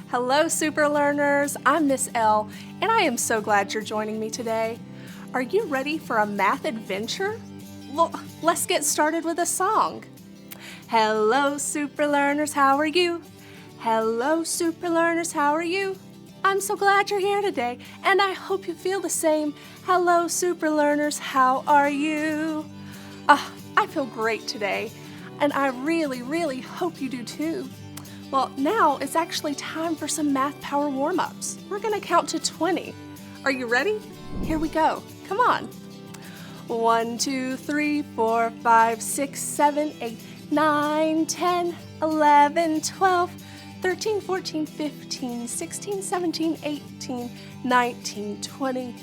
Hello, super learners. I'm Miss L, and I am so glad you're joining me today. Are you ready for a math adventure? Well, let's get started with a song. Hello, super learners, how are you? Hello, super learners, how are you? I'm so glad you're here today, and I hope you feel the same. Hello, super learners, how are you? I feel great today, and I really hope you do too. Well, now it's actually time for some math power warm-ups. We're gonna count to 20. Are you ready? Here we go. Come on. 1, 2, 3, 4, 5, 6, 7, 8, 9, 10, 11, 12, 13, 14, 15, 16, 17, 18, 19, 20.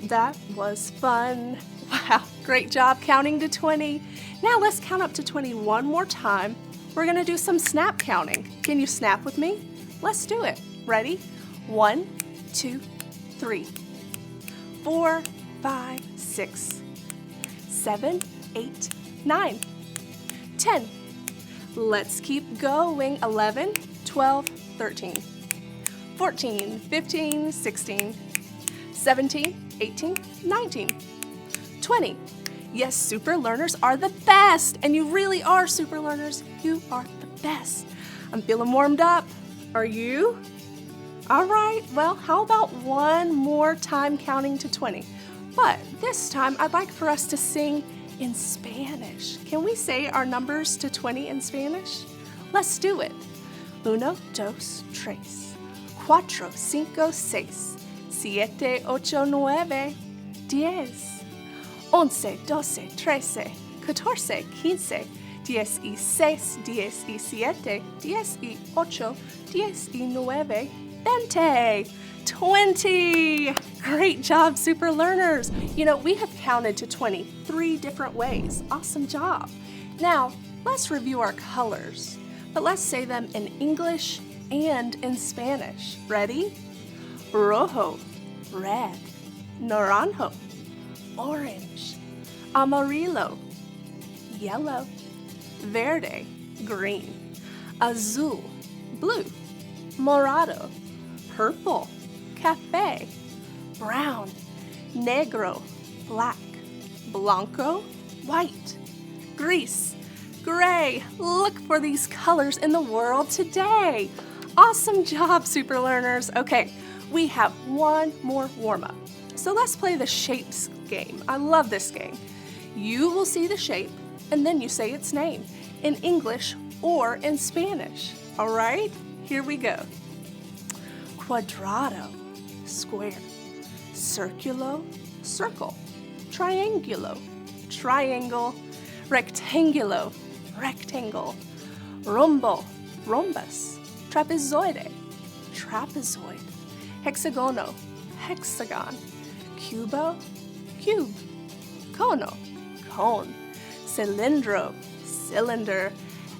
That was fun. Wow, great job counting to 20. Now let's count up to 20 one more time. We're gonna do some snap counting. Can you snap with me? Let's do it. Ready? 1, 2, 3, 4, 5, 6, 7, 8, 9, 10. Let's keep going. 11, 12, 13, 14, 15, 16, 17, 18, 19, 20. Yes, super learners are the best, and you really are super learners. You are the best. I'm feeling warmed up. Are you? All right, well, how about one more time counting to 20? But this time, I'd like for us to sing in Spanish. Can we say our numbers to 20 in Spanish? Let's do it. 1, 2, 3, 4, 5, 6, 7, 8, 9, 10. 11, 12, 13, 14, 15, 16, 17, 18, 19, 20. 20! Great job, super learners! You know, we have counted to 20 3 different ways. Awesome job! Now, let's review our colors, but let's say them in English and in Spanish. Ready? Rojo, red. Naranjo, orange. Amarillo, yellow. Verde, green. Azul, blue. Morado, purple. Café, brown. Negro, black. Blanco, white. Gris, gray. Look for these colors in the world today. Awesome job, super learners. Okay, we have one more warm-up. So let's play the shapes game. I love this game. You will see the shape, and then you say its name in English or in Spanish. All right, here we go. Cuadrado, square. Circulo, circle. Triangulo, triangle. Rectangulo, rectangle. Rombo, rhombus. Trapezoide, trapezoid. Hexagono, hexagon. Cubo, cube. Cono, cone. Cilindro, cylinder.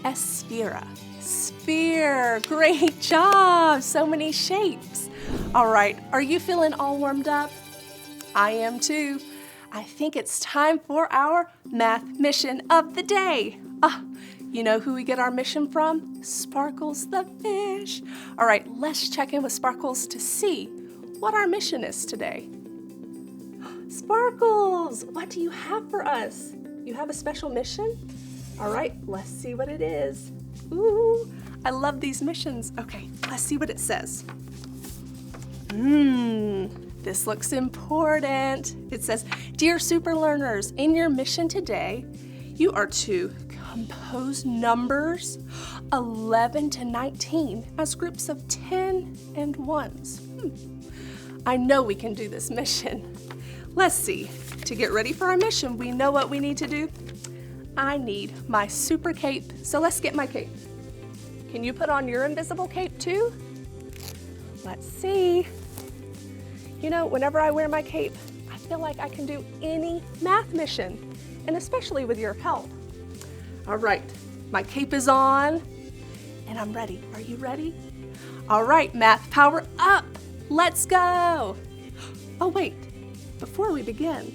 Esfera, sphere. Great job! So many shapes. All right, are you feeling all warmed up? I am too. I think it's time for our math mission of the day. You know who we get our mission from? Sparkles the fish. All right, let's check in with Sparkles to see what our mission is today. Sparkles, what do you have for us? You have a special mission? All right, let's see what it is. Ooh, I love these missions. Okay, let's see what it says. This looks important. It says, Dear super learners, in your mission today, you are to compose numbers 11 to 19 as groups of 10 and 1s. I know we can do this mission. Let's see. To get ready for our mission, we know what we need to do. I need my super cape, so let's get my cape. Can you put on your invisible cape too? Let's see. You know, whenever I wear my cape, I feel like I can do any math mission, and especially with your help. All right, my cape is on, and I'm ready. Are you ready? All right, math power up. Let's go. Oh wait, before we begin,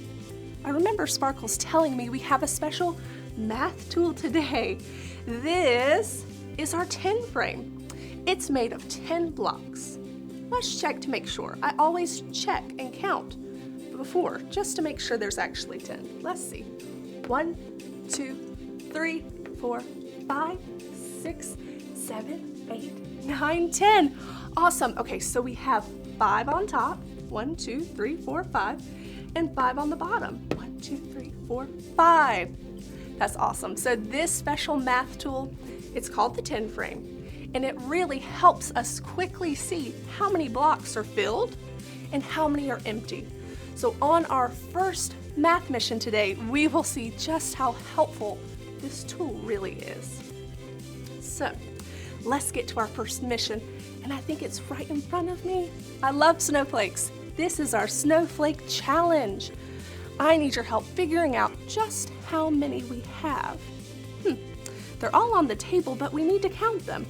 I remember Sparkles telling me we have a special math tool today. This is our 10 frame. It's made of 10 blocks. Let's check to make sure. I always check and count before, just to make sure there's actually 10. Let's see. 1, 2, 3, 4, 5, 6, 7, 8, 9, 10. Awesome. Okay, so we have 5 on top. 1, 2, 3, 4, 5. And 5 on the bottom. 1, 2, 3, 4, 5. That's awesome. So this special math tool, it's called the 10 frame. And it really helps us quickly see how many blocks are filled and how many are empty. So on our first math mission today, we will see just how helpful this tool really is. So let's get to our first mission, and I think it's right in front of me. I love snowflakes. This is our snowflake challenge. I need your help figuring out just how many we have. They're all on the table, but we need to count them.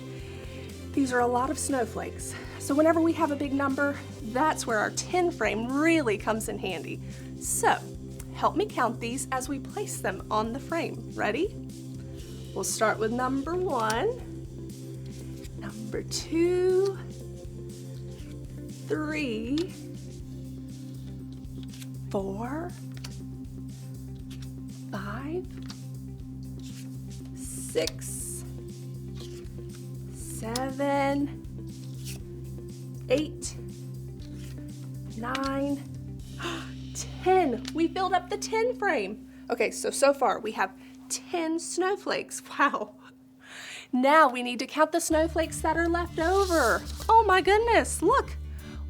These are a lot of snowflakes. So whenever we have a big number, that's where our 10 frame really comes in handy. So help me count these as we place them on the frame. Ready? We'll start with number 1, number 2, 3, 4, 5, 6, 7, 8, 9, 10. We filled up the 10 frame. Okay, so far we have 10 snowflakes. Wow. Now we need to count the snowflakes that are left over. Oh my goodness, look.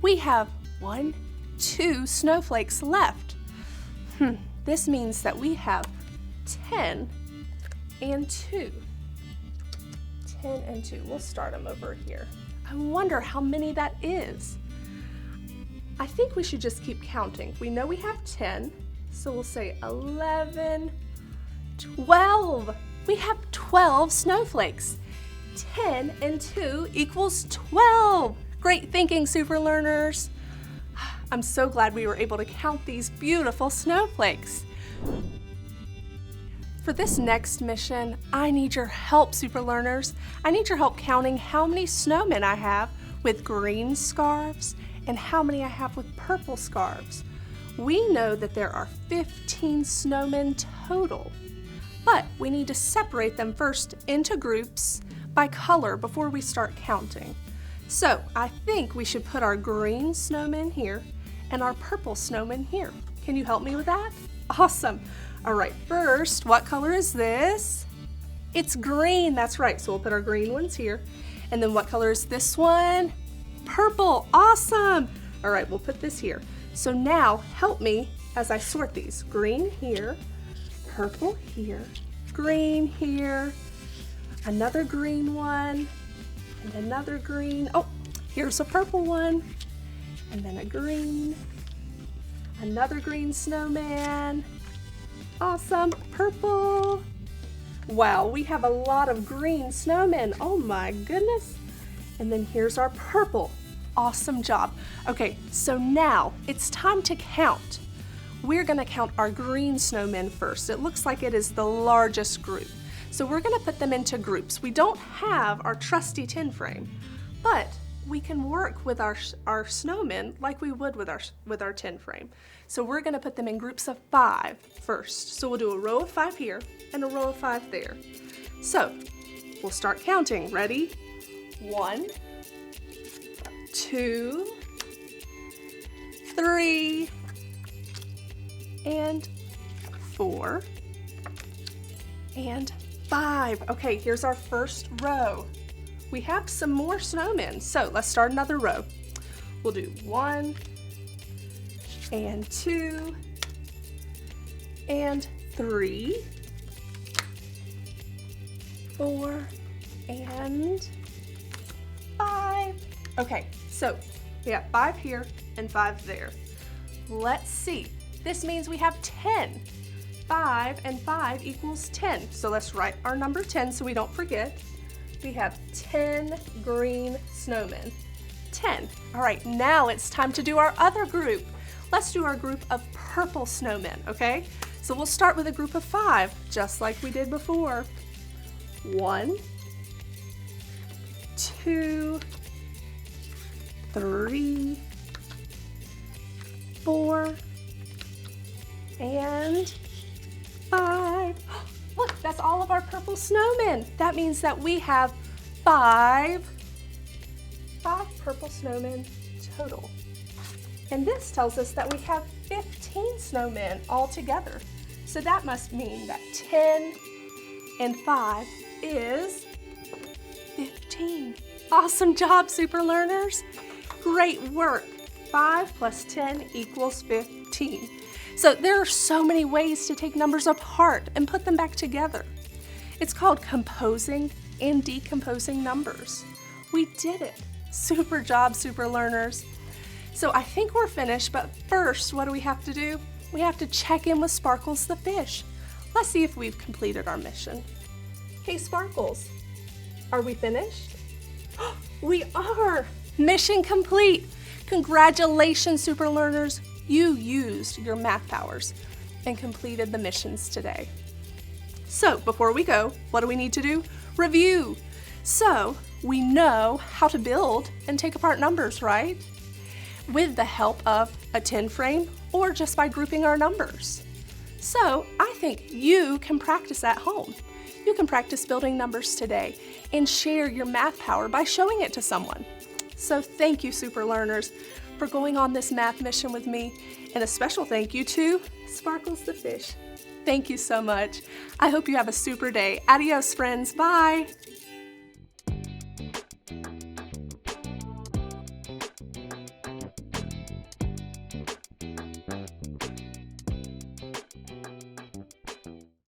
We have 1, 2 snowflakes left. This means that we have 10 and 2. 10 and 2. We'll start them over here. I wonder how many that is. I think we should just keep counting. We know we have 10, so we'll say 11, 12. We have 12 snowflakes. 10 and 2 equals 12. Great thinking, super learners. I'm so glad we were able to count these beautiful snowflakes. For this next mission, I need your help, super learners. I need your help counting how many snowmen I have with green scarves and how many I have with purple scarves. We know that there are 15 snowmen total, but we need to separate them first into groups by color before we start counting. So I think we should put our green snowmen here and our purple snowmen here. Can you help me with that? Awesome. All right, first, what color is this? It's green, that's right. So we'll put our green ones here. And then what color is this one? Purple, awesome. All right, we'll put this here. So now help me as I sort these. Green here, purple here, green here, another green one, and another green. Oh, here's a purple one, and then a green, another green snowman. Awesome, purple. Wow, we have a lot of green snowmen. Oh my goodness. And then here's our purple. Awesome job. Okay, so now it's time to count. We're gonna count our green snowmen first. It looks like it is the largest group. So we're gonna put them into groups. We don't have our trusty 10 frame, but we can work with our snowmen like we would with our 10 frame. So we're gonna put them in groups of 5 first. So we'll do a row of 5 here and a row of 5 there. So we'll start counting. Ready? 1, 2, 3, and 4, and 5. Okay, here's our first row. We have some more snowmen, so let's start another row. We'll do 1, and 2, and 3, 4, and 5. Okay, so we have 5 here and 5 there. Let's see. This means we have 10. 5 and 5 equals 10. So let's write our number 10 so we don't forget. We have 10 green snowmen. 10. All right, now it's time to do our other group. Let's do our group of purple snowmen, okay? So we'll start with a group of 5, just like we did before. 1, 2, 3, 4, and 5. Look, that's all of our purple snowmen. That means that we have 5 purple snowmen total. And this tells us that we have 15 snowmen all together. So that must mean that 10 and 5 is 15. Awesome job, super learners. Great work. 5 plus 10 equals 15. So there are so many ways to take numbers apart and put them back together. It's called composing and decomposing numbers. We did it. Super job, super learners. So I think we're finished, but first, what do we have to do? We have to check in with Sparkles the fish. Let's see if we've completed our mission. Hey, Sparkles, are we finished? We are! Mission complete! Congratulations, super learners. You used your math powers and completed the missions today. So before we go, what do we need to do? Review. So we know how to build and take apart numbers, right? With the help of a 10 frame or just by grouping our numbers. So I think you can practice at home. You can practice building numbers today and share your math power by showing it to someone. So thank you, super learners, for going on this math mission with me, and a special thank you to Sparkles the fish. Thank you so much. I hope you have a super day. Adios, friends. Bye.